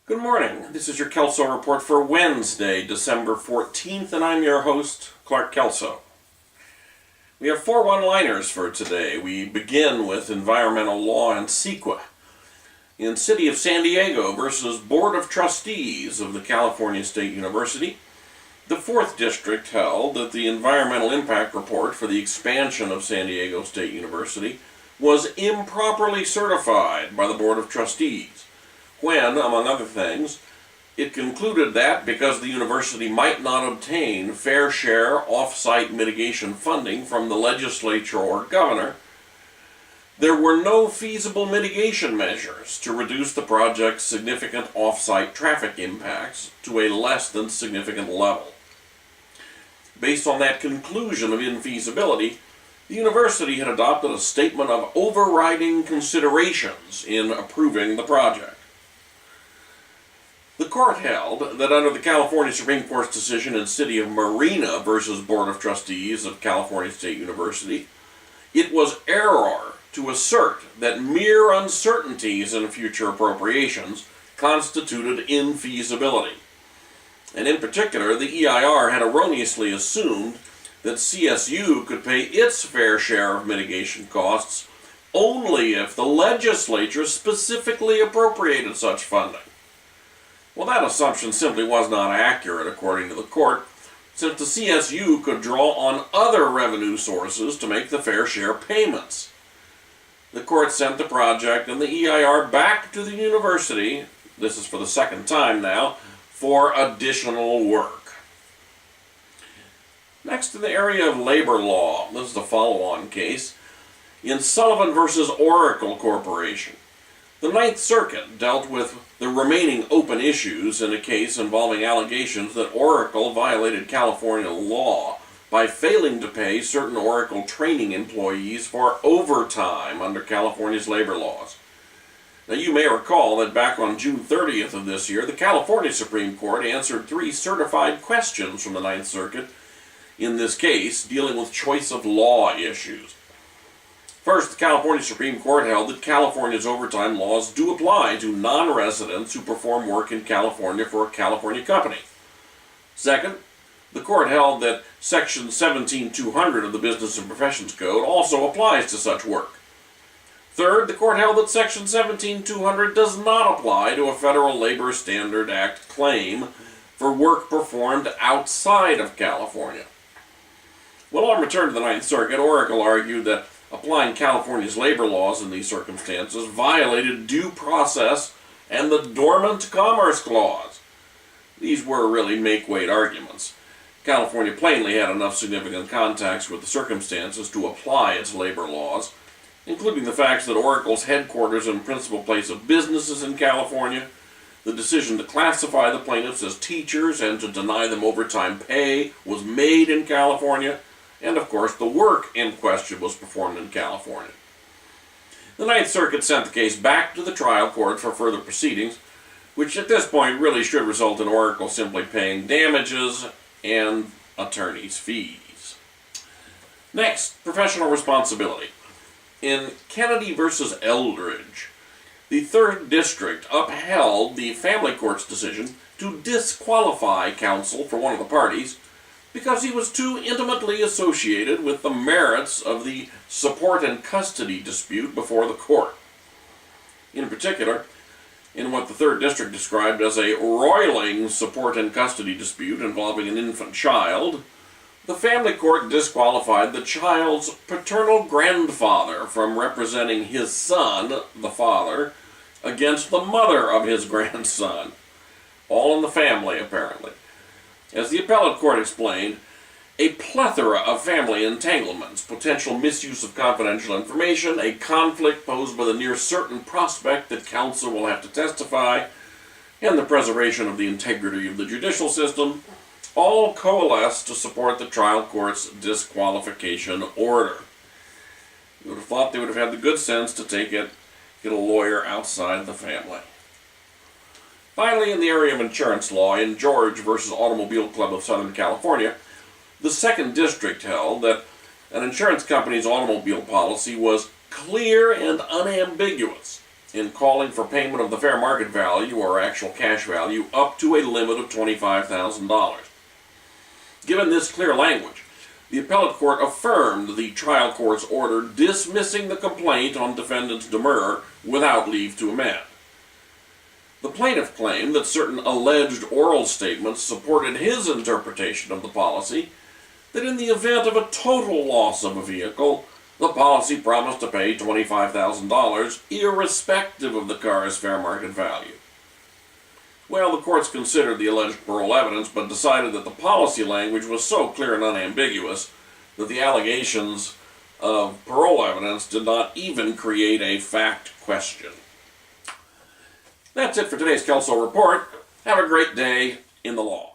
Good morning. This is your Kelso Report for Wednesday, December 14th, and I'm your host, Clark Kelso. We have 4 one-liners for today. We begin with environmental law and CEQA. In City of San Diego versus Board of Trustees of the California State University, the 4th District held that the environmental impact report for the expansion of San Diego State University was improperly certified by the Board of Trustees, when, among other things, it concluded that because the university might not obtain fair share off-site mitigation funding from the legislature or governor, there were no feasible mitigation measures to reduce the project's significant off-site traffic impacts to a less than significant level. Based on that conclusion of infeasibility, the university had adopted a statement of overriding considerations in approving the project. The court held that under the California Supreme Court's decision in City of Marina versus Board of Trustees of California State University, it was error to assert that mere uncertainties in future appropriations constituted infeasibility. And in particular, the EIR had erroneously assumed that CSU could pay its fair share of mitigation costs only if the legislature specifically appropriated such funding. Well, that assumption simply was not accurate, according to the court, since the CSU could draw on other revenue sources to make the fair share payments. The court sent the project and the EIR back to the university, this is for the second time now, for additional work. Next, in the area of labor law, this is the follow-on case, in Sullivan versus Oracle Corporation. The Ninth Circuit dealt with the remaining open issues in a case involving allegations that Oracle violated California law by failing to pay certain Oracle training employees for overtime under California's labor laws. Now, you may recall that back on June 30th of this year, the California Supreme Court answered 3 certified questions from the Ninth Circuit in this case dealing with choice of law issues. First, the California Supreme Court held that California's overtime laws do apply to non-residents who perform work in California for a California company. Second, the court held that Section 17200 of the Business and Professions Code also applies to such work. Third, the court held that Section 17200 does not apply to a Federal Labor Standard Act claim for work performed outside of California. Well, on return to the Ninth Circuit, Oracle argued that applying California's labor laws in these circumstances violated due process and the Dormant Commerce Clause. These were really make-weight arguments. California plainly had enough significant contacts with the circumstances to apply its labor laws, including the facts that Oracle's headquarters and principal place of business is in California, the decision to classify the plaintiffs as teachers and to deny them overtime pay was made in California, and of course the work in question was performed in California. The Ninth Circuit sent the case back to the trial court for further proceedings, which at this point really should result in Oracle simply paying damages and attorney's fees. Next, professional responsibility. In Kennedy versus Eldridge, the 3rd District upheld the family court's decision to disqualify counsel for one of the parties because he was too intimately associated with the merits of the support and custody dispute before the court. In particular, in what the 3rd District described as a roiling support and custody dispute involving an infant child, the family court disqualified the child's paternal grandfather from representing his son, the father, against the mother of his grandson. All in the family, apparently. As the appellate court explained, a plethora of family entanglements, potential misuse of confidential information, a conflict posed by the near certain prospect that counsel will have to testify, and the preservation of the integrity of the judicial system, all coalesce to support the trial court's disqualification order. You would have thought they would have had the good sense to get a lawyer outside the family. Finally, in the area of insurance law, in George versus Automobile Club of Southern California, the 2nd District held that an insurance company's automobile policy was clear and unambiguous, in calling for payment of the fair market value or actual cash value up to a limit of $25,000. Given this clear language, the appellate court affirmed the trial court's order dismissing the complaint on defendant's demurrer without leave to amend. The plaintiff claimed that certain alleged oral statements supported his interpretation of the policy, that in the event of a total loss of a vehicle, the policy promised to pay $25,000 irrespective of the car's fair market value. Well, the courts considered the alleged parole evidence, but decided that the policy language was so clear and unambiguous that the allegations of parole evidence did not even create a fact question. That's it for today's Kelso Report. Have a great day in the law.